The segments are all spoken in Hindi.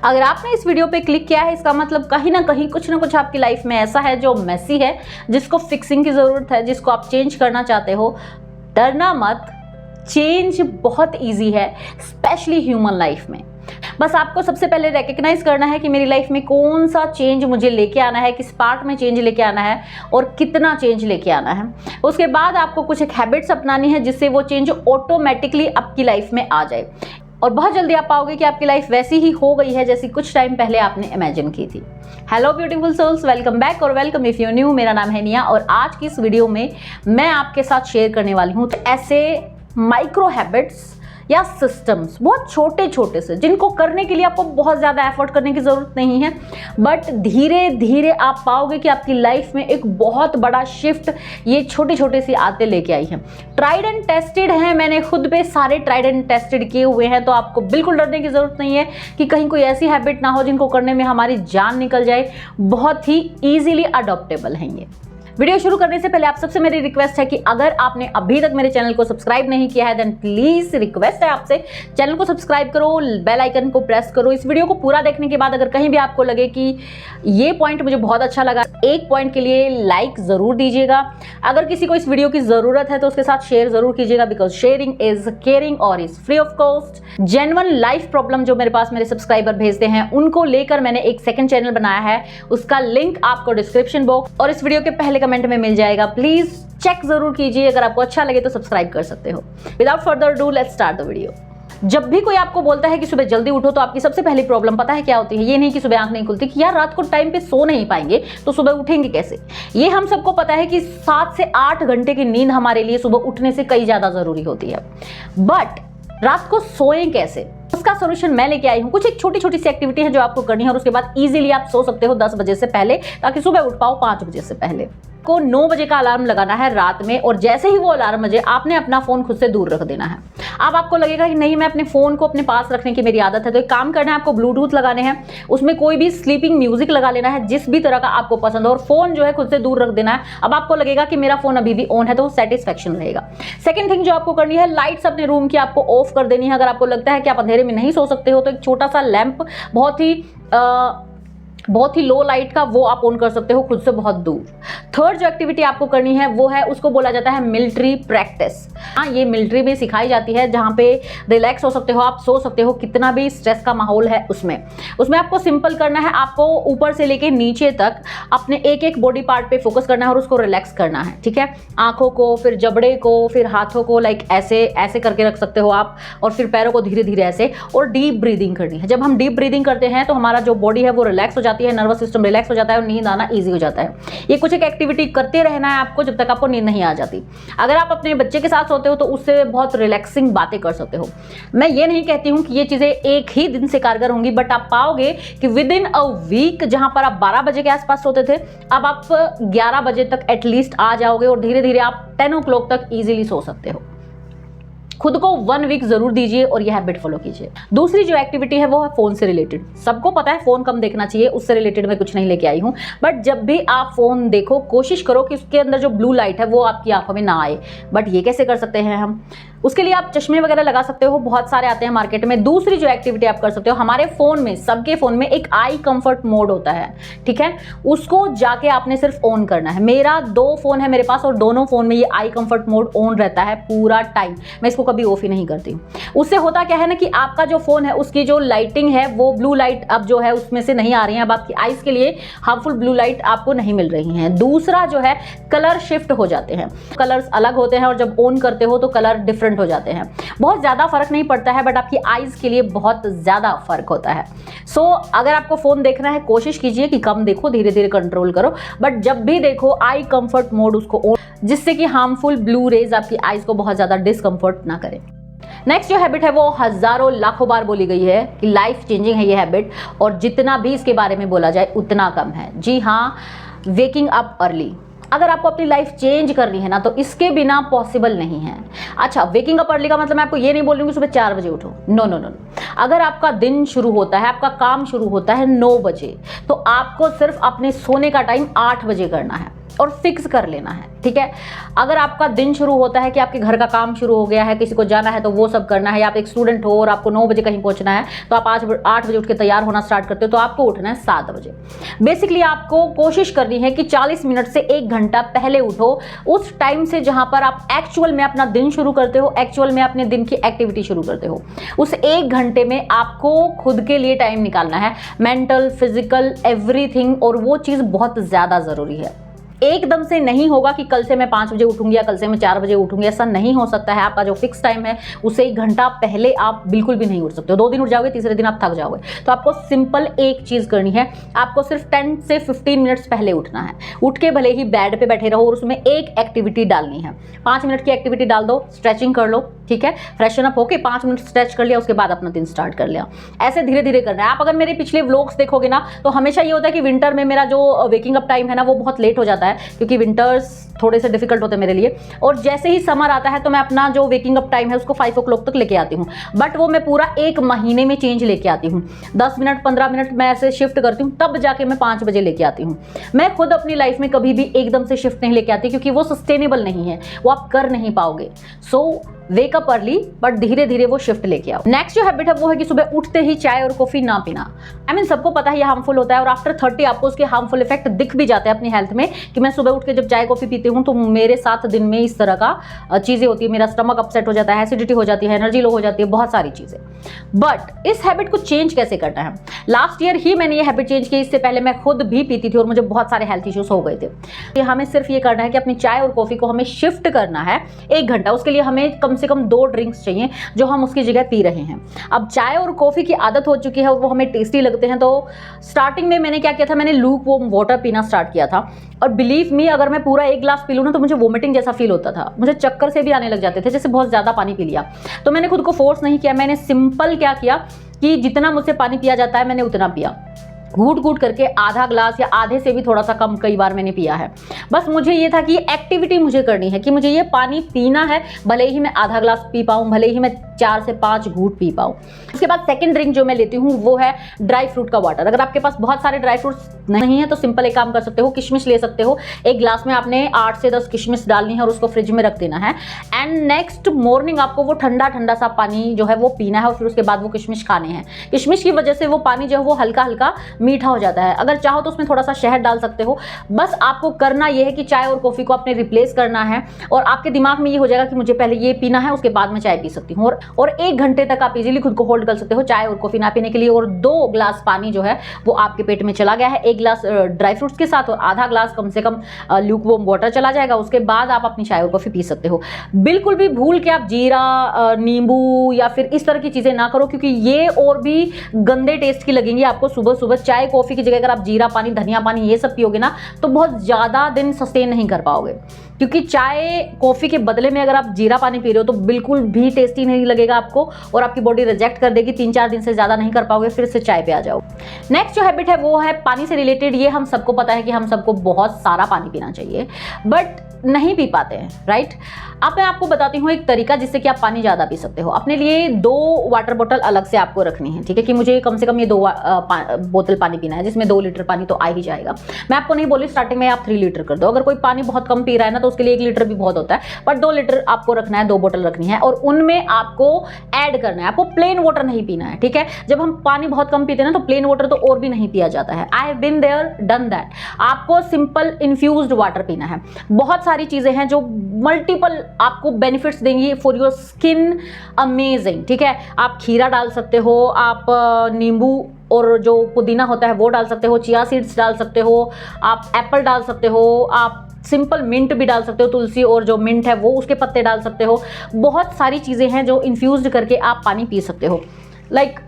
अगर आपने इस वीडियो पे क्लिक किया है, इसका मतलब कहीं ना कहीं कुछ ना कुछ आपकी लाइफ में ऐसा है जो मेसी है, जिसको फिक्सिंग की ज़रूरत है, जिसको आप चेंज करना चाहते हो। डरना मत, चेंज बहुत ईजी है, स्पेशली ह्यूमन लाइफ में। बस आपको सबसे पहले रिकग्नाइज करना है कि मेरी लाइफ में कौन सा चेंज मुझे लेके आना है, किस पार्ट में चेंज लेके आना है और कितना चेंज लेके आना है। उसके बाद आपको कुछ एक हैबिट्स अपनानी है जिससे वो चेंज ऑटोमेटिकली आपकी लाइफ में आ जाए और बहुत जल्दी आप पाओगे कि आपकी लाइफ वैसी ही हो गई है जैसी कुछ टाइम पहले आपने इमेजिन की थी। Hello beautiful souls, welcome back और वेलकम इफ यू न्यू। मेरा नाम है निया और आज की इस वीडियो में मैं आपके साथ शेयर करने वाली हूँ तो ऐसे माइक्रो हैबिट्स या सिस्टम्स, बहुत छोटे छोटे से, जिनको करने के लिए आपको बहुत ज़्यादा एफर्ट करने की ज़रूरत नहीं है, बट धीरे धीरे आप पाओगे कि आपकी लाइफ में एक बहुत बड़ा शिफ्ट ये छोटे छोटे सी आते लेके आई हैं। ट्राइड एंड टेस्टेड हैं, मैंने खुद पे सारे ट्राइड एंड टेस्टेड किए हुए हैं, तो आपको बिल्कुल डरने की ज़रूरत नहीं है कि कहीं कोई ऐसी हैबिट ना हो जिनको करने में हमारी जान निकल जाए। बहुत ही ईजिली अडॉप्टेबल हैं ये। वीडियो शुरू करने से पहले आप सबसे मेरी रिक्वेस्ट है कि अगर आपने अभी तक मेरे चैनल को सब्सक्राइब नहीं किया है देन प्लीज रिक्वेस्ट है आपसे, चैनल को सब्सक्राइब करो, बेल आइकन को प्रेस करो। इस वीडियो को पूरा देखने के बाद अगर कहीं भी आपको लगे कि ये पॉइंट मुझे बहुत अच्छा लगा, एक पॉइंट के लिए लाइक जरूर दीजिएगा। अगर किसी को इस वीडियो की जरूरत है तो उसके साथ शेयर जरूर कीजिएगा, बिकॉज शेयरिंग इज केयरिंग और is free of cost. Genuine life problem जो मेरे पास मेरे सब्सक्राइबर भेजते हैं उनको लेकर मैंने एक सेकंड चैनल बनाया है, उसका लिंक आपको डिस्क्रिप्शन बॉक्स और इस वीडियो के पहले कमेंट में मिल जाएगा। प्लीज चेक जरूर कीजिए, अगर आपको अच्छा लगे तो सब्सक्राइब कर सकते हो। Without further do let's start the video. जब भी कोई आपको बोलता है कि सुबह जल्दी उठो तो आपकी सबसे पहली प्रॉब्लम पता है क्या होती है? ये नहीं कि सुबह आंख नहीं खुलती, कि यार रात को टाइम पे सो नहीं पाएंगे तो सुबह उठेंगे कैसे। ये हम सबको पता है कि 7 से 8 घंटे की नींद हमारे लिए सुबह उठने से कई ज्यादा जरूरी होती है, बट रात को सोएं कैसे, उसका सोल्यूशन मैं लेके आई हूँ। कुछ एक छोटी छोटी सी एक्टिविटी है जो आपको करनी है और उसके बाद इजीली आप सो सकते हो 10 बजे से पहले, ताकि सुबह उठ पाओ 5 बजे से पहले। को 9 बजे का अलार्म लगाना है रात में और जैसे ही वो अलार्म बजे आपने अपना फोन खुद से दूर रख देना है। अब आपको लगेगा कि नहीं, मैं अपने फोन को अपने पास रखने की मेरी आदत है, तो एक काम करना है, आपको ब्लूटूथ लगाने हैं, उसमें कोई भी स्लीपिंग म्यूजिक लगा लेना है जिस भी तरह का आपको पसंद हो और फोन जो है खुद से दूर रख देना है। अब आपको लगेगा कि मेरा फोन अभी भी ऑन है, तो सेटिस्फेक्शन रहेगा। सेकंड थिंग जो आपको करनी है, लाइट्स अपने रूम की आपको ऑफ कर देनी है। अगर आपको लगता है कि आप अंधेरे में नहीं सो सकते हो तो एक छोटा सा लैंप, बहुत ही लो लाइट का, वो आप ऑन कर सकते हो खुद से बहुत दूर। थर्ड जो एक्टिविटी आपको करनी है वो है, उसको बोला जाता है मिलिट्री प्रैक्टिस। हाँ, ये मिलिट्री में सिखाई जाती है, जहाँ पे रिलैक्स हो सकते हो, आप सो सकते हो, कितना भी स्ट्रेस का माहौल है उसमें आपको सिंपल करना है, आपको ऊपर से लेके नीचे तक अपने एक एक बॉडी पार्ट पे फोकस करना है और उसको रिलैक्स करना है। ठीक है, आंखों को, फिर जबड़े को, फिर हाथों को, लाइक ऐसे ऐसे करके रख सकते हो आप, और फिर पैरों को धीरे धीरे ऐसे, और डीप ब्रीदिंग करनी है। जब हम डीप ब्रीदिंग करते हैं तो हमारा जो बॉडी है वो रिलैक्स हो जाती है, नर्वस सिस्टम रिलैक्स हो जाता है और नींद आना इजी हो जाता है। ये कुछ एक एक्टिविटी करते रहना है आपको जब तक आपको नींद नहीं आ जाती। अगर आप अपने बच्चे के साथ सोते हो तो उससे बहुत रिलैक्सिंग बातें कर सकते हो। मैं ये नहीं कहती हूं कि ये चीजें एक ही दिन से कारगर होंगी, बट आप पाओगे कि विद इन अ वीक, जहां पर आप 12 बजे के आसपास सोते थे, अब आप 11 बजे तक एटलीस्ट आ जाओगे और धीरे धीरे आप 10 o'clock तक इजीली सो सकते हो। खुद को 1 वीक जरूर दीजिए और यह हैबिट फॉलो कीजिए। दूसरी जो एक्टिविटी है वो है फोन से रिलेटेड। सबको पता है फोन कम देखना चाहिए, उससे रिलेटेड मैं कुछ नहीं लेके आई हूँ, बट जब भी आप फोन देखो कोशिश करो कि उसके अंदर जो ब्लू लाइट है वो आपकी आंखों में ना आए। बट ये कैसे कर सकते हैं हम? उसके लिए आप चश्मे वगैरह लगा सकते हो, बहुत सारे आते हैं मार्केट में। दूसरी जो एक्टिविटी आप कर सकते हो, हमारे फोन में, सबके फोन में एक आई कंफर्ट मोड होता है, ठीक है, उसको जाके आपने सिर्फ ऑन करना है। मेरा 2 फोन है मेरे पास और दोनों फोन में ये आई कंफर्ट मोड ऑन रहता है पूरा टाइम, मैं इसको कभी ऑफ ही नहीं करती। उससे होता क्या है ना कि आपका जो फोन है उसकी जो लाइटिंग है वो ब्लू लाइट अब जो है उसमें से नहीं आ रही है, अब आपकी आईज के लिए हार्मफुल ब्लू लाइट आपको नहीं मिल रही है। दूसरा जो है, कलर शिफ्ट हो जाते हैं, कलर्स अलग होते हैं और जब ऑन करते हो तो कलर डिफरेंट हो जाते हैं। बहुत ज्यादा फर्क नहीं पड़ता है, बट आपकी आईज के लिए बहुत ज्यादा फर्क होता है। सो अगर आपको फोन देखना है कोशिश कीजिए कि कम देखो, धीरे धीरे कंट्रोल करो, बट जब भी देखो आई कंफर्ट मोड उसको ऑन, जिससे कि हार्मफुल ब्लू रेज आपकी आईज को बहुत ज्यादा डिस्कंफर्ट ना करें। नेक्स्ट जो हैबिट है वो हजारों लाखों बार बोली गई है कि लाइफ चेंजिंग है ये हैबिट, और जितना भी इसके बारे में बोला जाए उतना कम है। जी हाँ, वेकिंग अप अर्ली। अगर आपको अपनी लाइफ चेंज करनी है ना तो इसके बिना पॉसिबल नहीं है। अच्छा, वेकिंग अप अर्ली का मतलब मैं आपको ये नहीं बोल रही हूँ कि सुबह 4 बजे उठो, नो नो नो। अगर आपका दिन शुरू होता है, आपका काम शुरू होता है 9 बजे, तो आपको सिर्फ अपने सोने का टाइम 8 बजे करना है। और फिक्स कर लेना है, ठीक है। अगर आपका दिन शुरू होता है कि आपके घर का काम शुरू हो गया है, किसी को जाना है तो वो सब करना है, या आप एक स्टूडेंट हो और आपको 9 बजे कहीं पहुंचना है तो आप 8 बजे उठ के तैयार होना स्टार्ट करते हो, तो आपको उठना है 7 बजे। बेसिकली आपको कोशिश करनी है कि 40 मिनट से 1 घंटा पहले उठो, उस टाइम से जहां पर आप एक्चुअल में अपना दिन शुरू करते हो, एक्चुअल में अपने दिन की एक्टिविटी शुरू करते हो। उस 1 घंटे में आपको खुद के लिए टाइम निकालना है, मेंटल, फिजिकल, एवरीथिंग, और वो चीज़ बहुत ज़्यादा ज़रूरी है। एकदम से नहीं होगा कि कल से मैं 5 बजे उठूंगी या कल से मैं 4 बजे उठूंगी, ऐसा नहीं हो सकता है। आपका जो फिक्स टाइम है उससे 1 घंटा पहले आप बिल्कुल भी नहीं उठ सकते हो। 2 दिन उठ जाओगे, तीसरे दिन आप थक जाओगे। तो आपको सिंपल एक चीज़ करनी है, आपको सिर्फ 10 से 15 मिनट्स पहले उठना है। उठ के भले ही बेड पे बैठे रहो और उसमें एक एक्टिविटी डालनी है। 5 मिनट की एक्टिविटी डाल दो, स्ट्रेचिंग कर लो, ठीक है, फ्रेशन अप होके 5 मिनट स्ट्रेच कर लिया, उसके बाद अपना दिन स्टार्ट कर लिया। ऐसे धीरे धीरे करना है। आप अगर मेरे पिछले व्लॉग्स देखोगे ना, तो हमेशा ये होता है कि विंटर में मेरा जो वेकिंग अप टाइम है ना वो बहुत लेट हो जाता है, क्योंकि विंटर्स थोड़े से डिफिकल्ट होते हैं मेरे लिए। और जैसे ही समर आता है तो मैं अपना जो वेकिंग अप टाइम है उसको 5 o'clock तक लेके आती हूँ, बट वो मैं पूरा 1 महीने में चेंज लेके आती हूँ। 10 मिनट 15 मिनट मैं ऐसे शिफ्ट करती हूँ, तब जाके मैं 5 बजे लेके आती हूँ। मैं खुद अपनी लाइफ में कभी भी एकदम से शिफ्ट नहीं लेके आती, क्योंकि वो सस्टेनेबल नहीं है, वो आप कर नहीं पाओगे। सो वेक अप अर्ली, बट धीरे धीरे वो शिफ्ट लेके आओ। नेक्स्ट जो हैबिट है वो है कि सुबह उठते ही चाय और कॉफी ना पीना। सबको पता है ये हार्मफुल होता है, और आफ्टर 30 आपको उसके हार्मफुल इफेक्ट दिख भी जाते हैं अपनी हेल्थ में, कि मैं सुबह उठ के जब चाय कॉफी पीती हूँ तो मेरे साथ दिन में इस तरह का चीजें होती है, मेरा स्टमक अपसेट हो जाता है, एसिडिटी हो जाती है, एनर्जी लो हो जाती है, बहुत सारी चीजें। बट इस हैबिट को चेंज कैसे करना है? लास्ट ईयर ही मैंने ये हैबिट चेंज की। इससे पहले मैं खुद भी पीती थी और मुझे बहुत सारे हेल्थ इश्यूज हो गए थे। हमें सिर्फ ये करना है कि अपनी चाय और कॉफी को हमें शिफ्ट करना है 1 घंटा। उसके लिए हमें कम से कम 2 ड्रिंक्स चाहिए जो हम उसकी जगह पी रहे हैं। अब चाय और कॉफी की आदत हो चुकी है और वो हमें टेस्टी लगते हैं, तो स्टार्टिंग में मैंने क्या किया था, मैंने लूक वार्म वाटर पीना स्टार्ट किया था। और बिलीव मी, अगर मैं पूरा 1 ग्लास पी लूँ ना तो मुझे वोमिटिंग जैसा फील होता था, मुझे चक्कर से भी आने लग जाते थे, जैसे बहुत ज्यादा पानी पी लिया। तो मैंने खुद को फोर्स नहीं किया, मैंने सिंपल क्या किया कि जितना मुझसे पानी पिया जाता है मैंने उतना पिया। घूट घूट करके आधा ग्लास या आधे से भी थोड़ा सा कम कई बार मैंने पिया है। बस मुझे ये था कि एक्टिविटी मुझे करनी है, कि मुझे ये पानी पीना है, भले ही मैं आधा ग्लास पी पाऊँ, भले ही मैं 4 से 5 घूट पी पाऊँ। उसके बाद सेकंड ड्रिंक जो मैं लेती हूँ वो है ड्राई फ्रूट का वाटर। अगर आपके पास बहुत सारे ड्राई फ्रूट्स नहीं है तो सिंपल एक काम कर सकते हो, किशमिश ले सकते हो। 1 ग्लास में आपने 8 से 10 किशमिश डालनी है और उसको फ्रिज में रख देना है। एंड नेक्स्ट मॉर्निंग आपको वो ठंडा ठंडा सा पानी जो है वो पीना है, और फिर उसके बाद वो किशमिश खाने हैं। किशमिश की वजह से वो पानी जो है वो हल्का हल्का मीठा हो जाता है। अगर चाहो तो उसमें थोड़ा सा शहद डाल सकते हो। बस आपको करना ये है कि चाय और कॉफी को आपने रिप्लेस करना है, और आपके दिमाग में ये हो जाएगा कि मुझे पहले ये पीना है, उसके बाद मैं चाय पी सकती हूँ। और 1 घंटे तक आप इजीली खुद को होल्ड कर सकते हो चाय और कॉफी ना पीने के लिए। और 2 ग्लास पानी जो है वो आपके पेट में चला गया है, 1 ग्लास ड्राई फ्रूट्स के साथ, और आधा ग्लास कम से कम ल्यूक वार्म वाटर चला जाएगा। उसके बाद आप अपनी चाय और कॉफी पी सकते हो। बिल्कुल भी भूल के आप जीरा, नींबू या फिर इस तरह की चीजें ना करो, क्योंकि ये और भी गंदे टेस्ट की लगेंगी आपको। सुबह सुबह चाय कॉफी की जगह अगर आप जीरा पानी, धनिया पानी ये सब पियोगे ना तो बहुत ज्यादा दिन सस्टेन नहीं कर पाओगे, क्योंकि चाय कॉफी के बदले में अगर आप जीरा पानी पी रहे हो तो बिल्कुल भी टेस्टी नहीं लगेगा आपको, और आपकी बॉडी रिजेक्ट कर देगी। 3-4 दिन से ज्यादा नहीं कर पाओगे, फिर से चाय पे आ जाओ। नेक्स्ट जो हैबिट है वो है पानी से रिलेटेड। ये हम सबको पता है कि हम सबको बहुत सारा पानी पीना चाहिए, बट नहीं पी पाते हैं, राइट। अब मैं आपको बताती हूँ एक तरीका जिससे कि आप पानी ज्यादा पी सकते हो। अपने लिए 2 वाटर बोतल अलग से आपको रखनी है, ठीक है, कि मुझे कम से कम ये 2 बोतल पानी पीना है, जिसमें 2 लीटर पानी तो आ ही जाएगा। मैं आपको नहीं बोली स्टार्टिंग में आप 3 लीटर कर दो। अगर कोई पानी बहुत कम पी रहा है ना तो उसके लिए 1 लीटर भी बहुत होता है, पर 2 लीटर आपको रखना है, 2 बोतल रखनी है, और उनमें आपको ऐड करना है। आपको प्लेन वाटर नहीं पीना है, ठीक है। जब हम पानी बहुत कम पीते हैं ना तो प्लेन वाटर तो और भी नहीं पिया जाता है। I have been there, done that. आपको सिंपल इन्फ्यूज्ड वाटर पीना है। बहुत सारी चीजें हैं जो मल्टीपल आपको बेनिफिट्स देंगी फॉर योर स्किन, अमेजिंग, ठीक है। आप खीरा डाल सकते हो, आप नींबू और जो पुदीना होता है वो डाल सकते हो, चिया सीड्स डाल सकते हो, आप एप्पल डाल सकते हो, आप सिंपल मिंट भी डाल सकते हो, तुलसी और जो मिंट है वो उसके पत्ते डाल सकते हो। बहुत सारी चीजें हैं जो इन्फ्यूज्ड करके आप पानी पी सकते हो। Like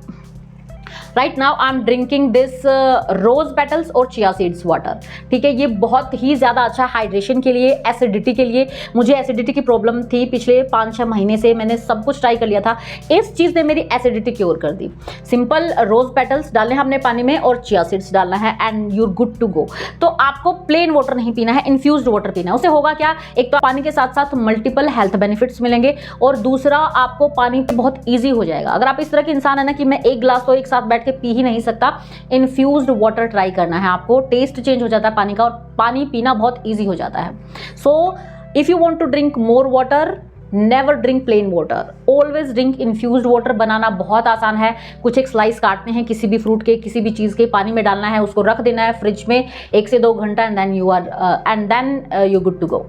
right now I am drinking this rose petals और चिया सीड्स वाटर, ठीक है। ये बहुत ही ज़्यादा अच्छा हाइड्रेशन के लिए, एसिडिटी के लिए। मुझे एसिडिटी की प्रॉब्लम थी पिछले 5-6 महीने से, मैंने सब कुछ ट्राई कर लिया था, इस चीज़ ने मेरी एसिडिटी क्योर कर दी। सिंपल रोज पेटल्स डालने हैं अपने पानी में और चिया सीड्स डालना है and you're good to go. तो आपको प्लेन वाटर नहीं पीना है, इन्फ्यूज्ड वाटर पीना है। उससे होगा क्या, एक तो पानी के साथ साथ मल्टीपल हेल्थ बेनिफिट्स मिलेंगे, और दूसरा आपको पानी बहुत ईजी हो जाएगा। अगर आप इस तरह के इंसान है ना कि मैं 1 ग्लास तो एक साथ बैठ बैठ के पी ही नहीं सकता, इन्फ्यूज्ड वाटर ट्राई करना है आपको। टेस्ट चेंज हो जाता है पानी का और पानी पीना बहुत ईजी हो जाता है। So if you want to drink more water, never drink plain water, always drink infused water. बनाना बहुत आसान है, कुछ एक स्लाइस काटने हैं किसी भी फ्रूट के, किसी भी चीज़ के, पानी में डालना है, उसको रख देना है फ्रिज में 1 से 2 घंटा, and then you good to go.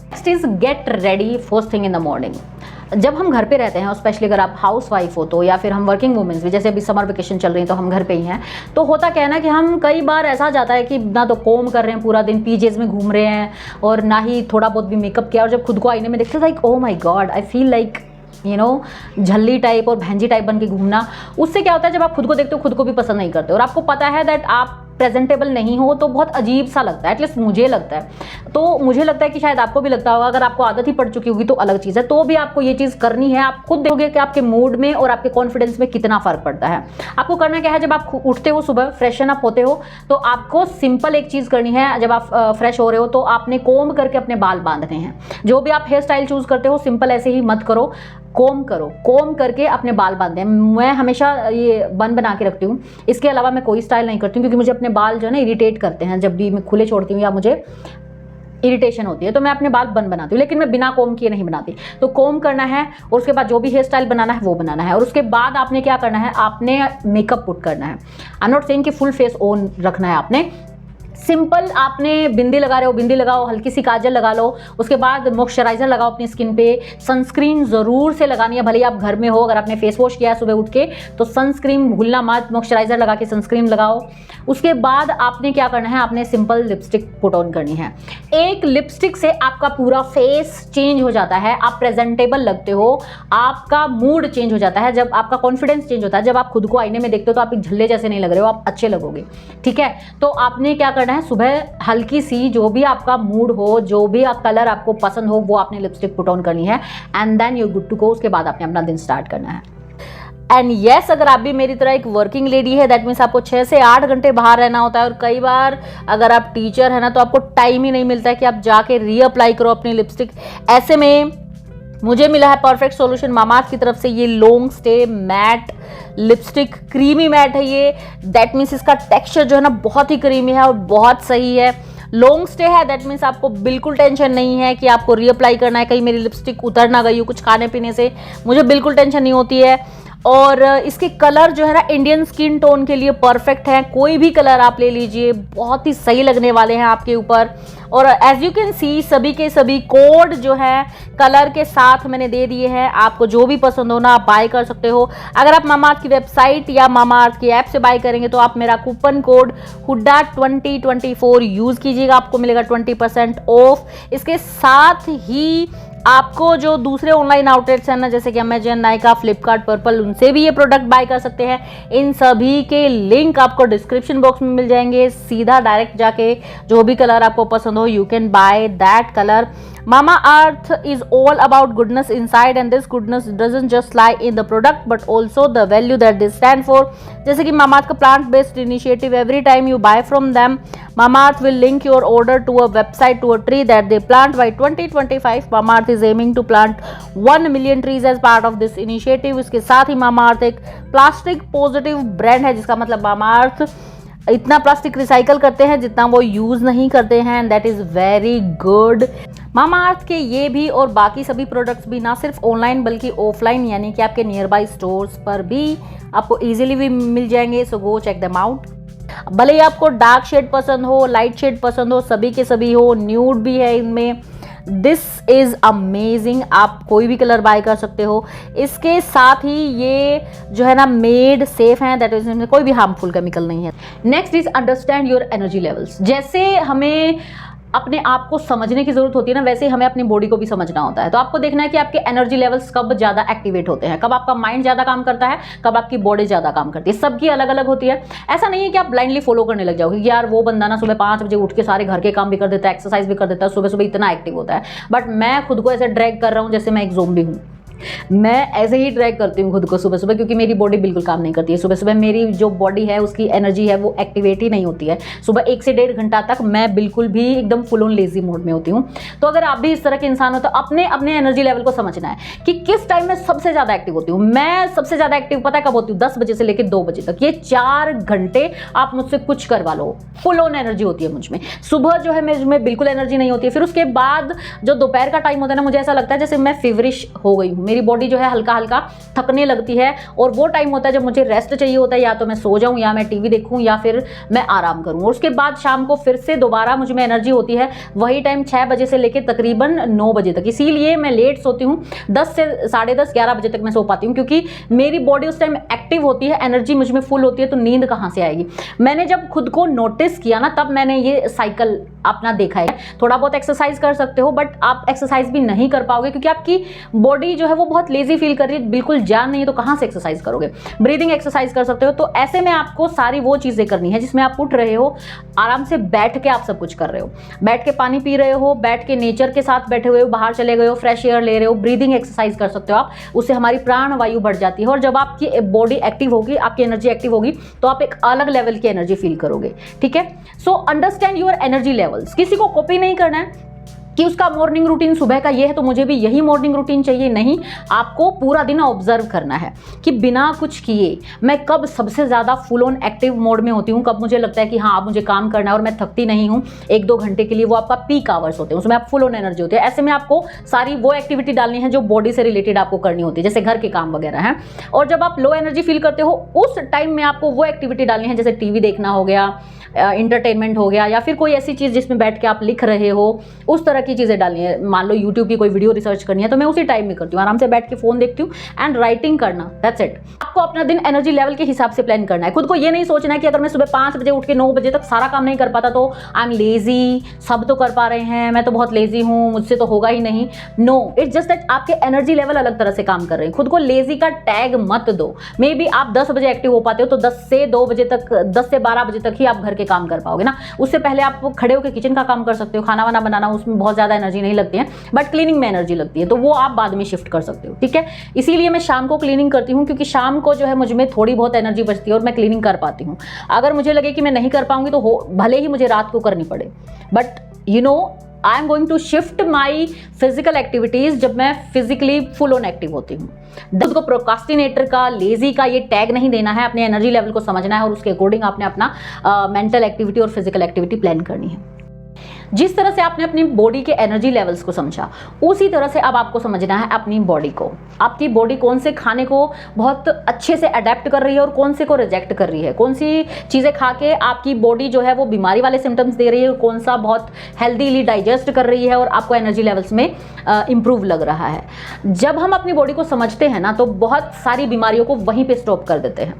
Next is get ready first thing in the morning. जब हम घर पे रहते हैं, और स्पेशली अगर आप हाउस वाइफ हो तो, या फिर हम वर्किंग वुमेन्स भी, जैसे अभी समर वेकेशन चल रही है तो हम घर पे ही हैं, तो होता क्या है ना कि हम कई बार ऐसा जाता है कि ना तो कोम कर रहे हैं पूरा दिन, पीजेज में घूम रहे हैं, और ना ही थोड़ा बहुत भी मेकअप किया, और जब खुद को आईने में देखते like oh my God, I feel like you know झल्ली टाइप और भैंजी टाइप बन के घूमना। उससे क्या होता है, जब आप खुद को देखते हो खुद को भी पसंद नहीं करते, और आपको पता है दैट आप प्रेजेंटेबल नहीं हो, तो बहुत अजीब सा लगता है, एटलीस्ट मुझे लगता है। तो मुझे लगता है कि शायद आपको भी लगता होगा, अगर आपको आदत ही पड़ चुकी होगी तो अलग चीज़ है, तो भी आपको ये चीज़ करनी है। आप खुद देखोगे कि आपके मूड में और आपके कॉन्फिडेंस में कितना फ़र्क पड़ता है। आपको करना क्या है, जब आप उठते हो सुबह, फ्रेशन अप होते हो, तो आपको सिंपल एक चीज़ करनी है। जब आप फ्रेश हो रहे हो तो आपने कोम करके अपने बाल बांधने हैं। जो भी आप हेयर स्टाइल चूज़ करते हो, सिंपल ऐसे ही मत करो, कोम करो, कोम करके अपने बाल बांधे। मैं हमेशा ये बन बना के रखती हूँ, इसके अलावा मैं कोई स्टाइल नहीं करती हूँ, क्योंकि मुझे अपने बाल जो है ना इरिटेट करते हैं। जब भी मैं खुले छोड़ती हूँ या मुझे इरिटेशन होती है तो मैं अपने बाल बंद बनाती हूँ, लेकिन मैं बिना कोम किए नहीं बनाती। तो कोम करना है, और उसके बाद जो भी हेयर स्टाइल बनाना है वो बनाना है, और उसके बाद आपने क्या करना है, आपने मेकअप पुट करना है। आई एम नॉट सेइंग कि फुल फेस ऑन रखना है आपने, सिंपल आपने बिंदी लगा रहे हो, बिंदी लगाओ, हल्की सी काजल लगा लो, उसके बाद मॉइस्चराइजर लगाओ अपनी स्किन पे। सनस्क्रीन ज़रूर से लगानी है, भले ही आप घर में हो, अगर आपने फेस वॉश किया है सुबह उठ के तो सनस्क्रीन भूलना मत, मॉइस्चराइजर लगा के सनस्क्रीन लगाओ। उसके बाद आपने क्या करना है, आपने सिंपल लिपस्टिक पुट ऑन करनी है। एक लिपस्टिक से आपका पूरा फेस चेंज हो जाता है, आप प्रेजेंटेबल लगते हो, आपका मूड चेंज हो जाता है, जब आपका कॉन्फिडेंस चेंज होता है। जब आप खुद को आईने में देखते हो तो आप एक झल्ले जैसे नहीं लग रहे हो, आप अच्छे लगोगे। ठीक है, तो आपने क्या करना है, सुबह हल्की सी जो भी आपका मूड हो, जो भी कलर आपको पसंद हो, वो आपने लिपस्टिक पुट ऑन करनी है, and then you good to go. उसके बाद आपने अपना दिन स्टार्ट करना है। एंड येस, अगर आप भी मेरी तरह एक वर्किंग लेडी है, दैट मीन्स आपको 6 से 8 घंटे बाहर रहना होता है, और कई बार अगर आप टीचर है ना तो आपको टाइम ही नहीं मिलता है कि आप जाके रीअप्लाई करो अपनी लिपस्टिक। ऐसे में मुझे मिला है परफेक्ट सॉल्यूशन मामाअर्थ की तरफ से, ये long stay matte lipstick, creamy mat है ये, दैट मीन्स इसका टेक्सचर जो है ना बहुत ही क्रीमी है और बहुत सही है। लॉन्ग स्टे है, दैट मीन्स आपको बिल्कुल टेंशन नहीं है कि आपको रीअप्लाई करना है, कहीं मेरी लिपस्टिक उतर ना गई हो कुछ खाने पीने से, मुझे बिल्कुल टेंशन नहीं होती है। और इसके कलर जो है ना इंडियन स्किन टोन के लिए परफेक्ट है, कोई भी कलर आप ले लीजिए, बहुत ही सही लगने वाले हैं आपके ऊपर। और एज यू कैन सी सभी के सभी कोड जो है कलर के साथ मैंने दे दिए हैं, आपको जो भी पसंद हो ना आप बाय कर सकते हो। अगर आप मामाअर्थ की वेबसाइट या मामाअर्थ की ऐप से बाय करेंगे तो आप मेरा कूपन कोड हुड्डा 2024 यूज कीजिएगा, आपको मिलेगा 20% ऑफ। इसके साथ ही आपको जो दूसरे ऑनलाइन आउटलेट्स हैं ना, जैसे कि अमेजन, नाइका, फ्लिपकार्ट, पर्पल, उनसे भी ये प्रोडक्ट बाय कर सकते हैं। इन सभी के लिंक आपको डिस्क्रिप्शन बॉक्स में मिल जाएंगे, सीधा डायरेक्ट जाके जो भी कलर आपको पसंद हो you can by that colour. Mamaearth is all about goodness inside, and this goodness doesn't just lie in the product but also the value that they stand for. जैसे कि Mamaearth का plant based initiative, every time you buy from them, Mamaearth will link your order to a website to a tree that they plant by 2025. Mamaearth is aiming to plant 1 million trees as part of this initiative. इसके साथ ही Mamaearth एक प्लास्टिक पॉजिटिव ब्रांड है, जिसका मतलब Mamaearth इतना प्लास्टिक रिसाइकल करते हैं जितना वो यूज़ नहीं करते हैं, and that is very good. Mamaearth के ये भी और बाकी सभी प्रोडक्ट्स भी ना सिर्फ ऑनलाइन बल्कि ऑफलाइन यानी कि आपके नियर बाई स्टोर्स पर भी आपको इजीली भी मिल जाएंगे, सो गो चेक देम आउट। भले ही आपको डार्क शेड पसंद हो, लाइट शेड पसंद हो, सभी के सभी हो, न्यूड भी है इनमें, दिस इज अमेजिंग। आप कोई भी कलर बाय कर सकते हो। इसके साथ ही ये जो है ना मेड सेफ है, दैट इज कोई भी हार्मफुल केमिकल नहीं है। Next is understand your energy levels. जैसे हमें अपने आप को समझने की जरूरत होती है ना, वैसे ही हमें अपनी बॉडी को भी समझना होता है। तो आपको देखना है कि आपके एनर्जी लेवल्स कब ज़्यादा एक्टिवेट होते हैं, कब आपका माइंड ज़्यादा काम करता है, कब आपकी बॉडी ज़्यादा काम करती है। सबकी अलग अलग होती है। ऐसा नहीं है कि आप ब्लाइंडली फॉलो करने लग जाओगे कि यार वो बंदा ना सुबह 5 बजे उठ के सारे घर के काम भी कर देता है, एक्सरसाइज भी कर देता है, सुबह सुबह इतना एक्टिव होता है, बट मैं खुद को ऐसे ड्रैग कर रहा हूँ जैसे मैं एक ज़ोंबी हूँ। मैं ऐसे ही ट्रैक करती हूँ खुद को सुबह सुबह, क्योंकि मेरी बॉडी बिल्कुल काम नहीं करती है सुबह सुबह। मेरी जो बॉडी है उसकी एनर्जी है वो एक्टिवेट ही नहीं होती है सुबह। 1 से 1.5 घंटा तक मैं बिल्कुल भी एकदम फुल ऑन लेजी मोड में होती हूँ। तो अगर आप भी इस तरह के इंसान हो तो अपने अपने एनर्जी लेवल को समझना है कि किस टाइम में सबसे ज़्यादा एक्टिव होती हूँ। मैं सबसे ज़्यादा एक्टिव पता है कब होती हूँ? 10 बजे से लेकर 2 बजे तक। ये 4 घंटे आप मुझसे कुछ करवा लो, फुल ऑन एनर्जी होती है मुझ में। सुबह जो है मुझमें बिल्कुल एनर्जी नहीं होती है। फिर उसके बाद जो दोपहर का टाइम होता है ना, मुझे ऐसा लगता है जैसे मैं फेवरिश हो गई हूँ। मेरी बॉडी जो है हल्का हल्का थकने लगती है, और वो टाइम होता है जब मुझे रेस्ट चाहिए होता है। या तो मैं सो जाऊं, या मैं टीवी देखूं, या फिर मैं आराम करूं। और उसके बाद शाम को फिर से दोबारा मुझ में एनर्जी होती है, वही टाइम 6 बजे से लेकर तकरीबन 9 बजे तक। इसीलिए मैं लेट सोती हूँ, 10 से 10:30 11 बजे तक मैं सो पाती हूँ, क्योंकि मेरी बॉडी उस टाइम एक्टिव होती है, एनर्जी मुझ में फुल होती है। तो नींद कहाँ से आएगी? मैंने जब खुद को नोटिस किया ना, तब मैंने ये साइकिल अपना देखा है। थोड़ा बहुत एक्सरसाइज कर सकते हो, बट आप एक्सरसाइज भी नहीं कर पाओगे, क्योंकि आपकी बॉडी जो है वो बहुत लेजी फील कर रही है, बिल्कुल जान नहीं है। तो कहां से एक्सरसाइज करोगे? ब्रीदिंग एक्सरसाइज कर सकते हो। तो ऐसे में आपको सारी वो चीजें करनी है जिसमें आप उठ रहे हो, आराम से बैठ के आप सब कुछ कर रहे हो, बैठ के पानी पी रहे हो, बैठ के नेचर के साथ बैठे हुए हो, बाहर चले गए हो, फ्रेश एयर ले रहे हो, ब्रीदिंग एक्सरसाइज कर सकते हो आप। उससे हमारी प्राण वायु बढ़ जाती है, और जब आपकी बॉडी एक्टिव होगी, आपकी एनर्जी एक्टिव होगी, तो आप एक अलग लेवल की एनर्जी फील करोगे। ठीक है? So understand your energy levels. किसी को कॉपी नहीं करना है कि उसका मॉर्निंग रूटीन सुबह का ये है तो मुझे भी यही मॉर्निंग रूटीन चाहिए। नहीं, आपको पूरा दिन ऑब्जर्व करना है कि बिना कुछ किए मैं कब सबसे ज़्यादा फुल ऑन एक्टिव मोड में होती हूँ, कब मुझे लगता है कि हाँ अब मुझे काम करना है और मैं थकती नहीं हूँ। 1-2 घंटे के लिए वो आपका पीक आवर्स होते हैं, उसमें आप फुल ऑन एनर्जी होती है। ऐसे में आपको सारी वो एक्टिविटी डालनी है जो बॉडी से रिलेटेड आपको करनी होती है, जैसे घर के काम वगैरह हैं। और जब आप लो एनर्जी फील करते हो, उस टाइम में आपको वो एक्टिविटी डालनी है, जैसे टीवी देखना हो गया, इंटरटेनमेंट हो गया, या फिर कोई ऐसी चीज़ जिसमें बैठ के आप लिख रहे हो, उस तरह की चीज़ें डालनी है। मान लो यूट्यूब की कोई वीडियो रिसर्च करनी है, तो मैं उसी टाइम में करती हूँ, आराम से बैठ के फोन देखती हूँ एंड राइटिंग करना, दैट्स इट। आपको अपना दिन एनर्जी लेवल के हिसाब से प्लान करना है। खुद को ये नहीं सोचना है कि अगर मैं सुबह 5 बजे उठ के 9 बजे तक सारा काम नहीं कर पाता तो आई एम लेजी, सब तो कर पा रहे हैं, मैं तो बहुत लेजी हूँ, मुझसे तो होगा ही नहीं। नो, इट्स जस्ट दैट आपके एनर्जी लेवल अलग तरह से काम कर रहे हैं। खुद को लेजी का टैग मत दो। मे बी आप 10 बजे एक्टिव हो पाते हो, तो 10 से 2 बजे तक, 10 से 12 बजे तक ही आप घर के काम कर पाओगे ना। उससे पहले आप खड़े होकर किचन का काम कर सकते हो, खाना वाना बनाना, उसमें बहुत ज़्यादा एनर्जी नहीं लगती है, बट क्लीनिंग में एनर्जी लगती है, तो वो आप बाद में शिफ्ट कर सकते हो। ठीक है? इसीलिए मैं शाम को क्लीनिंग करती हूँ, क्योंकि शाम को जो है मुझ में थोड़ी बहुत एनर्जी बचती है और मैं क्लीनिंग कर पाती हूँ। अगर मुझे लगे कि मैं नहीं कर पाऊंगी तो भले ही मुझे रात को करनी पड़े, but you know I am going to shift my physical activities जब मैं फिजिकली फुल ऑन एक्टिव होती हूँ। खुद को प्रोकास्टिनेटर का, लेजी का ये टैग नहीं देना है, अपने एनर्जी लेवल को समझना है, और उसके अकॉर्डिंग आपने अपना मेंटल एक्टिविटी और फिजिकल एक्टिविटी प्लान करनी है। जिस तरह से आपने अपनी बॉडी के एनर्जी लेवल्स को समझा, उसी तरह से अब आपको समझना है अपनी बॉडी को। आपकी बॉडी कौन से खाने को बहुत अच्छे से अडेप्ट कर रही है और कौन से को रिजेक्ट कर रही है, कौन सी चीज़ें खा के आपकी बॉडी जो है वो बीमारी वाले सिम्टम्स दे रही है, और कौन सा बहुत हेल्दीली डाइजेस्ट कर रही है और आपको एनर्जी लेवल्स में इंप्रूव लग रहा है। जब हम अपनी बॉडी को समझते हैं ना, तो बहुत सारी बीमारियों को वहीं पे स्टॉप कर देते हैं।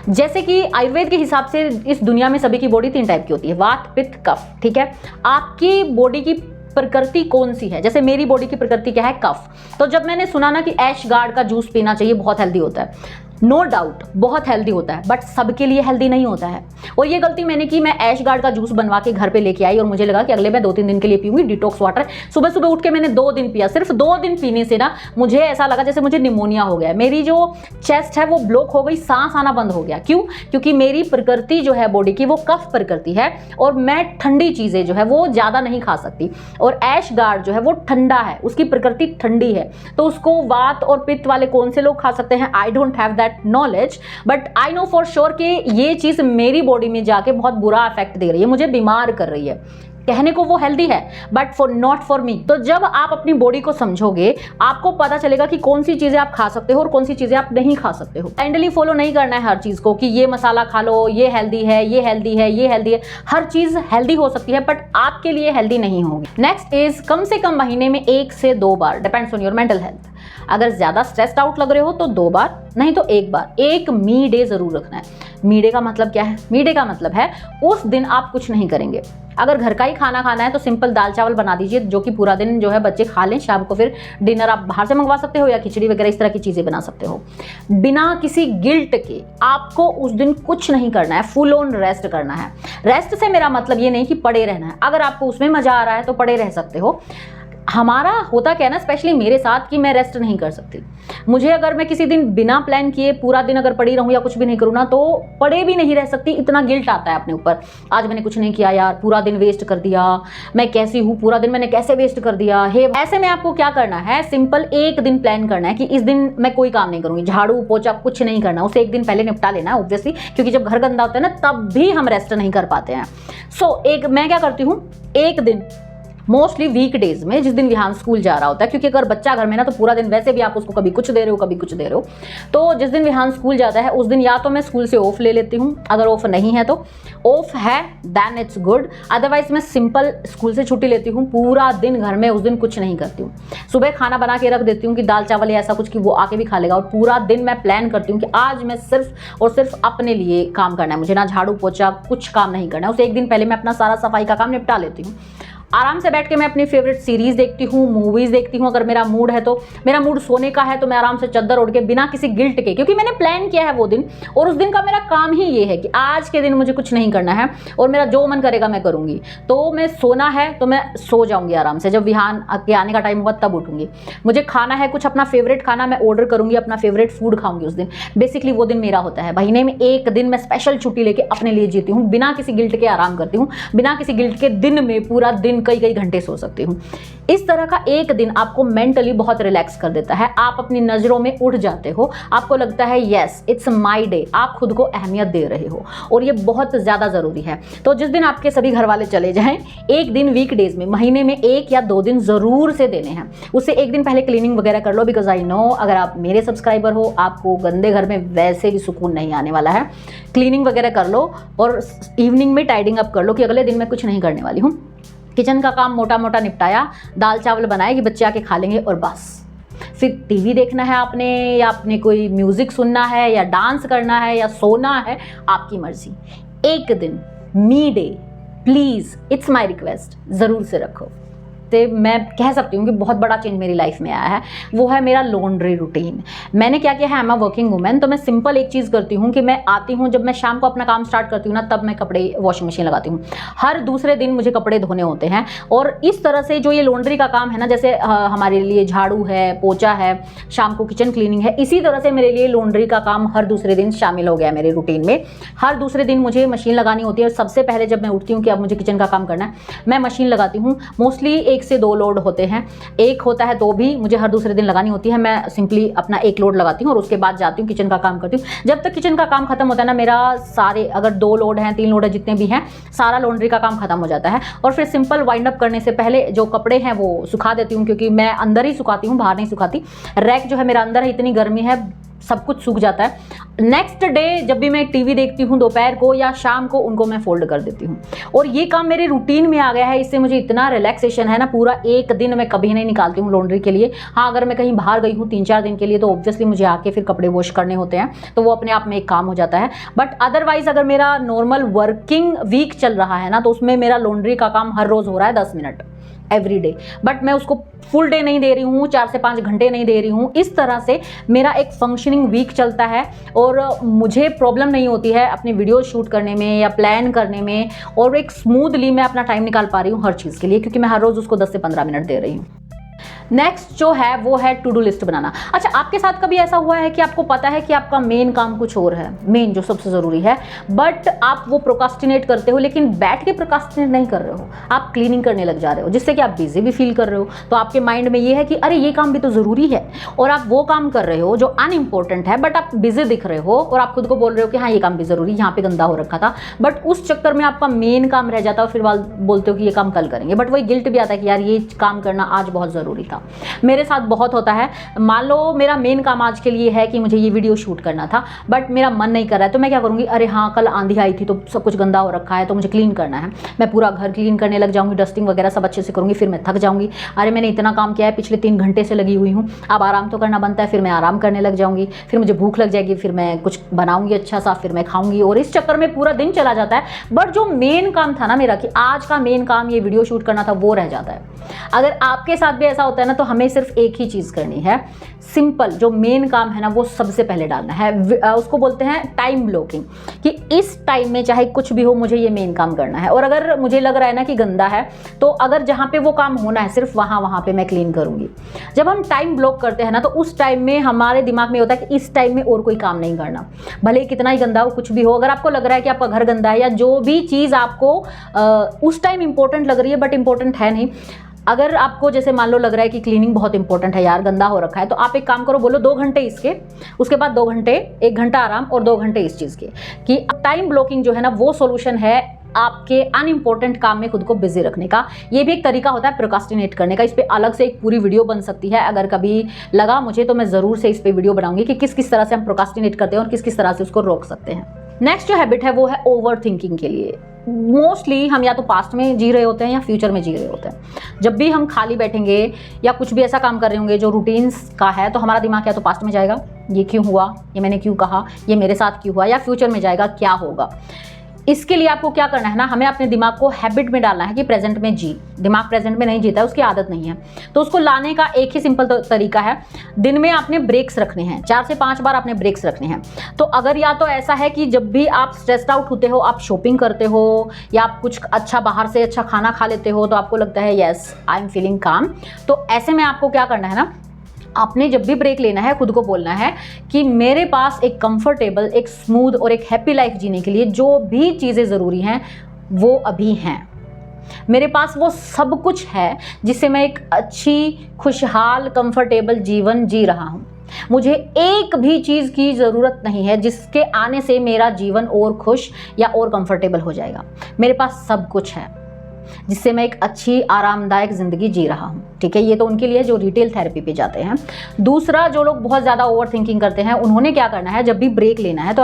जैसे कि आयुर्वेद के हिसाब से इस दुनिया में सभी की बॉडी 3 टाइप की होती है, वात, पित्त, कफ। ठीक है? आपकी बॉडी की प्रकृति कौन सी है? जैसे मेरी बॉडी की प्रकृति क्या है? कफ। तो जब मैंने सुना ना कि ऐश गार्ड का जूस पीना चाहिए, बहुत हेल्दी होता है, नो डाउट बहुत हेल्दी होता है, बट सबके लिए हेल्दी नहीं होता है। और ये गलती मैंने की, मैं ऐश गार्ड का जूस बनवा के घर पे लेके आई और मुझे लगा कि अगले मैं 2-3 दिन के लिए पीऊंगी डिटॉक्स वाटर। सुबह सुबह उठ के मैंने 2 दिन पिया। सिर्फ 2 दिन पीने से ना मुझे ऐसा लगा जैसे मुझे निमोनिया हो गया। मेरी जो चेस्ट है वो ब्लॉक हो गई, सांस आना बंद हो गया। क्यों? क्योंकि मेरी प्रकृति जो है बॉडी की वो कफ प्रकृति है, और मैं ठंडी चीजें जो है वो ज्यादा नहीं खा सकती। और ऐश गार्ड जो है वो ठंडा है, उसकी प्रकृति ठंडी है, तो उसको वात और पित्त वाले कौन से लोग खा सकते हैं? I don't have that knowledge, but I know for sure कि ये चीज मेरी बॉडी में जाके बहुत बुरा इफेक्ट दे रही है, मुझे बीमार कर रही है। कहने को वो हेल्दी है, बट नॉट फॉर मी। तो जब आप अपनी बॉडी को समझोगे, आपको पता चलेगा कि कौन सी चीजें आप खा सकते हो और कौन सी चीजें आप नहीं खा सकते हो। ब्लाइंडली फॉलो नहीं करना है हर चीज को कि ये मसाला खा लो, ये हेल्दी है, ये हेल्दी है, ये हेल्दी है। हर चीज हेल्दी हो सकती है, बट आपके लिए हेल्दी नहीं होगी। नेक्स्ट इज कम से कम महीने में 1 से 2 बार, depends on your mental health. अगर ज्यादा स्ट्रेस्ड आउट लग रहे हो तो 2 बार, नहीं तो 1 बार, एक मी डे जरूर रखना है। मी डे का मतलब क्या है? मी डे का मतलब है उस दिन आप कुछ नहीं करेंगे। अगर घर का ही खाना खाना है तो सिंपल दाल चावल बना दीजिए, जो कि पूरा दिन जो है बच्चे खा लें। शाम को फिर डिनर आप बाहर से मंगवा सकते हो या खिचड़ी वगैरह इस तरह की चीजें बना सकते हो। बिना किसी गिल्ट के आपको उस दिन कुछ नहीं करना है, फुल ऑन रेस्ट करना है। रेस्ट से मेरा मतलब ये नहीं कि पड़े रहना है, अगर आपको उसमें मजा आ रहा है तो पड़े रह सकते हो। हमारा होता क्या है ना, स्पेशली मेरे साथ, कि मैं रेस्ट नहीं कर सकती। मुझे अगर मैं किसी दिन बिना प्लान किए पूरा दिन अगर पड़ी रहूं या कुछ भी नहीं करूं ना, तो पड़े भी नहीं रह सकती, इतना गिल्ट आता है अपने ऊपर। आज मैंने कुछ नहीं किया यार, पूरा दिन वेस्ट कर दिया, मैं कैसी हूं, पूरा दिन मैंने कैसे वेस्ट कर दिया है। ऐसे में आपको क्या करना है, सिंपल एक दिन प्लान करना है कि इस दिन मैं कोई काम नहीं करूंगी, झाड़ू पोछा कुछ नहीं करना, उसे एक दिन पहले निपटा लेना है ऑब्वियसली, क्योंकि जब घर गंदा होता है ना तब भी हम रेस्ट नहीं कर पाते हैं। मैं क्या करती हूँ, एक दिन मोस्टली वीकडेज में, जिस दिन विहान स्कूल जा रहा होता है, क्योंकि अगर बच्चा घर में ना तो पूरा दिन वैसे भी आप उसको कभी कुछ दे रहे हो कभी कुछ दे रहे हो, तो जिस दिन विहान स्कूल जाता है उस दिन या तो मैं स्कूल से ऑफ ले लेती हूँ, अगर ऑफ नहीं है तो, ऑफ है देन इट्स गुड, अदरवाइज मैं सिंपल स्कूल से छुट्टी लेती हूँ, पूरा दिन घर में उस दिन कुछ नहीं करती हूँ। सुबह खाना बना के रख देती हूँ कि दाल चावल या ऐसा कुछ कि वो आके भी खा लेगा, और पूरा दिन मैं प्लान करती हूँ कि आज मैं सिर्फ और सिर्फ अपने लिए काम करना है, मुझे ना झाड़ू पोछा कुछ काम नहीं करना है। उसे एक दिन पहले मैं अपना सारा सफाई का काम निपटा लेती हूँ। आराम से बैठ के मैं अपनी फेवरेट सीरीज देखती हूँ, मूवीज देखती हूँ। अगर मेरा मूड है तो, मेरा मूड सोने का है तो मैं आराम से चद्दर ओढ़ के बिना किसी गिल्ट के, क्योंकि मैंने प्लान किया है वो दिन, और उस दिन का मेरा काम ही ये है कि आज के दिन मुझे कुछ नहीं करना है और मेरा जो मन करेगा मैं करूँगी। तो मैं सोना है तो मैं सो जाऊँगी आराम से, जब विहान के आने का टाइम होगा तब उठूँगी। मुझे खाना है कुछ अपना फेवरेट खाना मैं ऑर्डर करूँगी, अपना फेवरेट फूड खाऊँगी उस दिन। बेसिकली वो दिन मेरा होता है, महीने में एक दिन मैं स्पेशल छुट्टी लेके अपने लिए जीती हूँ, बिना किसी गिल्ट के आराम करती हूँ, बिना किसी गिल्ट के दिन में पूरा दिन कई घंटे सो सकती हूँ। इस तरह का एक दिन आपको मेंटली बहुत रिलैक्स कर देता है, आप अपनी नजरों में उठ जाते हो, आपको लगता है यस इट्स माय डे, आप खुद को अहमियत दे रहे हो, और ये बहुत ज़्यादा ज़रूरी है। तो जिस दिन आपके सभी घर वाले चले जाएं, एक दिन वीकडेज में महीने में 1 या 2 दिन ज़रूर से देने हैं। उससे एक दिन पहले क्लीनिंग वगैरह कर लो, बिकॉज आई नो अगर आप मेरे सब्सक्राइबर हो आपको गंदे घर में वैसे भी सुकून नहीं आने वाला है। क्लीनिंग वगैरह कर लो और इवनिंग में टाइडिंग अप कर लो कि अगले दिन मैं कुछ नहीं करने वाली हूँ। किचन का काम मोटा मोटा निपटाया, दाल चावल बनाए कि बच्चे आके खा लेंगे और बस। फिर टीवी देखना है आपने, या आपने कोई म्यूजिक सुनना है, या डांस करना है, या सोना है, आपकी मर्जी। एक दिन me day please, it's my request, ज़रूर से रखो। मैं कह सकती हूँ कि बहुत बड़ा चेंज मेरी लाइफ में आया है, वो है मेरा लॉन्ड्री रूटीन। मैंने क्या किया है, I am a working women, तो मैं सिंपल एक चीज़ करती हूँ कि मैं आती हूँ, जब मैं शाम को अपना काम स्टार्ट करती हूँ ना, तब मैं कपड़े वॉशिंग मशीन लगाती हूँ। हर दूसरे दिन मुझे कपड़े धोने होते हैं, और इस तरह से जो ये लॉन्ड्री का काम है ना, जैसे हमारे लिए झाड़ू है, पोछा है, शाम को किचन क्लीनिंग है, इसी तरह से मेरे लिए लॉन्ड्री का काम हर दूसरे दिन शामिल हो गया मेरे रूटीन में। हर दूसरे दिन मुझे मशीन लगानी होती है, और सबसे पहले जब मैं उठती हूँ कि अब मुझे किचन का काम करना है, मैं मशीन लगाती हूँ। मोस्टली 1 से 2 लोड होते हैं, एक होता है तो भी मुझे हर दूसरे दिन लगानी होती है। मैं सिंपली अपना 1 लोड लगाती हूँ और उसके बाद जाती हूँ किचन का काम करती हूँ। जब तक किचन का काम खत्म होता है ना, मेरा सारे, अगर 2 लोड हैं 3 लोड है, जितने भी हैं, सारा लॉन्ड्री का काम खत्म हो जाता है। और फिर सिंपल वाइंड अप करने से पहले जो कपड़े हैं वो सुखा देती हूँ, क्योंकि मैं अंदर ही सुखाती हूँ, बाहर नहीं सुखाती। रैक जो है मेरा अंदर है, इतनी गर्मी है सब कुछ सूख जाता है। नेक्स्ट डे जब भी मैं टीवी देखती हूँ दोपहर को या शाम को, उनको मैं फोल्ड कर देती हूँ, और ये काम मेरे रूटीन में आ गया है। इससे मुझे इतना रिलैक्सेशन है ना, पूरा एक दिन मैं कभी नहीं निकालती हूँ लॉन्ड्री के लिए। हाँ, अगर मैं कहीं बाहर गई हूँ 3-4 दिन के लिए, तो ऑब्वियसली मुझे आके फिर कपड़े वॉश करने होते हैं, तो वो अपने आप में एक काम हो जाता है। बट अदरवाइज अगर मेरा नॉर्मल वर्किंग वीक चल रहा है ना, तो उसमें मेरा लॉन्ड्री का काम हर रोज़ हो रहा है 10 मिनट एवरी डे। बट मैं उसको फुल डे नहीं दे रही हूँ, 4 से 5 घंटे नहीं दे रही हूँ। इस तरह से मेरा एक फंक्शनिंग वीक चलता है, और मुझे प्रॉब्लम नहीं होती है अपनी वीडियो शूट करने में या प्लान करने में, और एक स्मूथली मैं अपना टाइम निकाल पा रही हूँ हर चीज़ के लिए, क्योंकि मैं हर रोज़ उसको 10 से 15 मिनट दे रही हूँ। नेक्स्ट जो है वो है टू डू लिस्ट बनाना। अच्छा, आपके साथ कभी ऐसा हुआ है कि आपको पता है कि आपका मेन काम कुछ और है, मेन जो सबसे ज़रूरी है, बट आप वो प्रोकास्टिनेट करते हो, लेकिन बैठ के प्रोकास्टिनेट नहीं कर रहे हो, आप क्लीनिंग करने लग जा रहे हो, जिससे कि आप बिजी भी फील कर रहे हो। तो आपके माइंड में ये है कि अरे ये काम भी तो ज़रूरी है, और आप वो काम कर रहे हो जो अनइम्पोर्टेंट है, बट आप बिजी दिख रहे हो, और आप खुद को बोल रहे हो कि हाँ ये काम भी ज़रूरी, यहाँ पे गंदा हो रखा था, बट उस चक्कर में आपका मेन काम रह जाता है, और फिर बोलते हो कि ये काम कल करेंगे, बट वही गिल्ट भी आता है कि यार ये काम करना आज बहुत ज़रूरी था। मेरे साथ बहुत होता है, मान लो मेरा मेन काम आज के लिए है कि मुझे ये वीडियो शूट करना था, बट मेरा मन नहीं कर रहा है, तो मैं क्या करूँगी, अरे हाँ कल आंधी आई थी तो सब कुछ गंदा हो रखा है, तो मुझे क्लीन करना है, मैं पूरा घर क्लीन करने लग जाऊँगी, डस्टिंग वगैरह सब अच्छे से करूँगी, फिर मैं थक जाऊँगी, अरे मैंने इतना काम किया है, पिछले 3 घंटे से लगी हुई हूँ, अब आराम तो करना बनता है, फिर मैं आराम करने लग जाऊँगी, फिर मुझे भूख लग जाएगी, फिर मैं कुछ बनाऊँगी अच्छा सा, फिर मैं खाऊँगी, और इस चक्कर में पूरा दिन चला जाता है। बट जो मेन काम था ना मेरा, कि आज का मेन काम ये वीडियो शूट करना था, वो रह जाता है। अगर आपके साथ भी ऐसा होता है ना, ना, तो हमें सिर्फ एक ही चीज़ करनी है, सिंपल जो मेन काम है ना वो सबसे पहले डालना है। उसको बोलते हैं टाइम ब्लॉकिंग, कि इस टाइम में चाहे कुछ भी हो मुझे ये मेन काम करना है। और अगर मुझे लग रहा है ना कि गंदा है, तो अगर जहाँ पे वो काम होना है सिर्फ वहाँ पे मैं क्लीन करूँगी। जब हम टाइम ब्लॉक करते हैं ना, तो उस टाइम में हमारे दिमाग में होता है कि इस टाइम में और कोई काम नहीं करना, भले कितना ही गंदा हो, कुछ भी हो। अगर आपको लग रहा है कि आपका घर गंदा है या जो भी चीज़ आपको उस टाइम इंपॉर्टेंट लग रही है बट इंपॉर्टेंट है नहीं, अगर आपको जैसे मान लो लग रहा है कि क्लीनिंग बहुत इंपॉर्टेंट है यार, गंदा हो रखा है, तो आप एक काम करो, बोलो 2 घंटे इसके, उसके बाद 2 घंटे, 1 घंटा आराम और 2 घंटे इस चीज़ के। कि टाइम ब्लॉकिंग जो है ना वो सॉल्यूशन है आपके अनइम्पोर्टेंट काम में खुद को बिजी रखने का। ये भी एक तरीका होता है प्रोक्रास्टिनेट करने का। इस पर अलग से एक पूरी वीडियो बन सकती है, अगर कभी लगा मुझे तो मैं ज़रूर से इस पर वीडियो बनाऊंगी कि किस किस तरह से हम प्रोक्रास्टिनेट करते हैं और किस किस तरह से उसको रोक सकते हैं। नेक्स्ट जो हैबिट है वो है ओवर थिंकिंग के लिए। मोस्टली हम या तो पास्ट में जी रहे होते हैं या फ्यूचर में जी रहे होते हैं। जब भी हम खाली बैठेंगे या कुछ भी ऐसा काम कर रहे होंगे जो रूटीन्स का है, तो हमारा दिमाग या तो पास्ट में जाएगा, ये क्यों हुआ, ये मैंने क्यों कहा, ये मेरे साथ क्यों हुआ, या फ्यूचर में जाएगा क्या होगा। इसके लिए आपको क्या करना है ना, हमें अपने दिमाग को हैबिट में डालना है कि प्रेजेंट में जी। दिमाग प्रेजेंट में नहीं जीता है, उसकी आदत नहीं है। तो उसको लाने का एक ही सिंपल तरीका है, दिन में आपने ब्रेक्स रखने हैं, 4 से 5 बार आपने ब्रेक्स रखने हैं। तो अगर या तो ऐसा है कि जब भी आप स्ट्रेस्ड आउट होते हो, आप शॉपिंग करते हो या आप कुछ अच्छा बाहर से अच्छा खाना खा लेते हो, तो आपको लगता है यस आई एम फीलिंग काम, तो ऐसे में आपको क्या करना है ना, आपने जब भी ब्रेक लेना है खुद को बोलना है कि मेरे पास एक कंफर्टेबल, एक स्मूथ और एक हैप्पी लाइफ जीने के लिए जो भी चीज़ें ज़रूरी हैं वो अभी हैं। मेरे पास वो सब कुछ है जिससे मैं एक अच्छी, खुशहाल, कंफर्टेबल जीवन जी रहा हूँ। मुझे एक भी चीज़ की ज़रूरत नहीं है जिसके आने से मेरा जीवन और खुश या और कंफर्टेबल हो जाएगा। मेरे पास सब कुछ है जिससे मैं एक अच्छी, आरामदायक ज़िंदगी जी रहा हूँ। ठीक है, ये तो उनके लिए जो रिटेल थेरेपी पे जाते हैं। दूसरा, जो लोग बहुत ज़्यादा ओवर थिंकिंग करते हैं, उन्होंने क्या करना है, जब भी ब्रेक लेना है, तो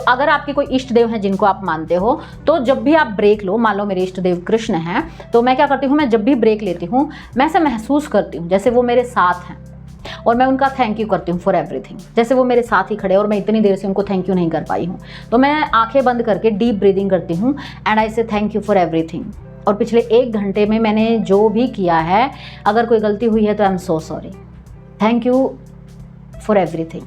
अगर आपके कोई इष्ट देव हैं जिनको आप मानते हो, तो जब भी आप ब्रेक लो, मान लो मेरे इष्ट देव कृष्ण हैं, तो मैं क्या करती हूँ, मैं जब भी ब्रेक लेती हूँ मैं ऐसा महसूस करती हूँ जैसे वो मेरे साथ हैं और मैं उनका थैंक यू करती हूँ फॉर एवरीथिंग। जैसे वो मेरे साथ ही खड़े और मैं इतनी देर से उनको थैंक यू नहीं कर पाई हूँ, तो मैं आंखें बंद करके डीप ब्रीदिंग करती हूँ एंड आई से थैंक यू फॉर एवरीथिंग। और पिछले 1 घंटे में मैंने जो भी किया है, अगर कोई गलती हुई है तो I am so sorry, thank you for everything.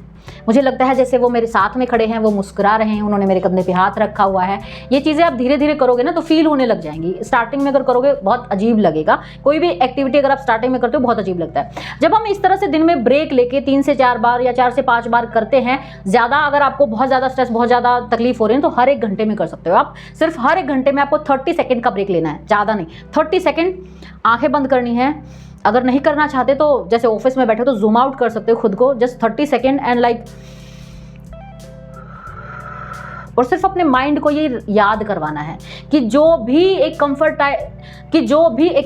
मुझे लगता है जैसे वो मेरे साथ में खड़े हैं, वो मुस्कुरा रहे हैं, उन्होंने मेरे कंधे पे हाथ रखा हुआ है। ये चीज़ें आप धीरे धीरे करोगे ना तो फील होने लग जाएंगी। स्टार्टिंग में अगर करोगे बहुत अजीब लगेगा, कोई भी एक्टिविटी अगर आप स्टार्टिंग में करते हो बहुत अजीब लगता है। जब हम इस तरह से दिन में ब्रेक लेके 3 से 4 बार या 4 से 5 बार करते हैं, ज़्यादा अगर आपको बहुत ज़्यादा स्ट्रेस, बहुत ज़्यादा तकलीफ हो रही है, तो हर 1 घंटे में कर सकते हो आप। सिर्फ हर 1 घंटे में आपको 30 सेकेंड का ब्रेक लेना है, ज़्यादा नहीं, 30 सेकेंड आंखें बंद करनी है। अगर नहीं करना चाहते तो जैसे ऑफिस में बैठे तो जूम आउट कर सकते हो खुद को, जस्ट 30 सेकेंड एंड लाइक, और सिर्फ अपने माइंड को ये याद करवाना है कि जो भी एक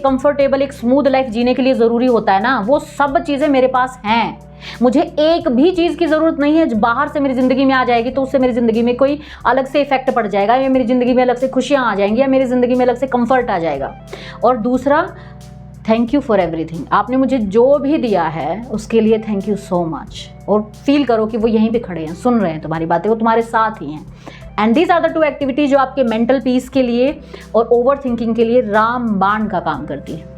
कंफर्टेबल, एक स्मूथ लाइफ जीने के लिए ज़रूरी होता है ना, वो सब चीज़ें मेरे पास हैं। मुझे एक भी चीज़ की ज़रूरत नहीं है जो बाहर से मेरी ज़िंदगी में आ जाएगी तो उससे मेरी ज़िंदगी में कोई अलग से इफेक्ट पड़ जाएगा, या मेरी ज़िंदगी में अलग से खुशियाँ आ जाएंगी, या मेरी ज़िंदगी में अलग से कंफर्ट आ जाएगा। और दूसरा, थैंक यू फॉर एवरीथिंग। आपने मुझे जो भी दिया है उसके लिए थैंक यू सो मच। और फील करो कि वो यहीं पे खड़े हैं, सुन रहे हैं तुम्हारी बातें, वो तुम्हारे साथ ही हैं। And these are the 2 activities जो आपके मेंटल पीस के लिए और ओवर थिंकिंग के लिए रामबाण का काम करती है।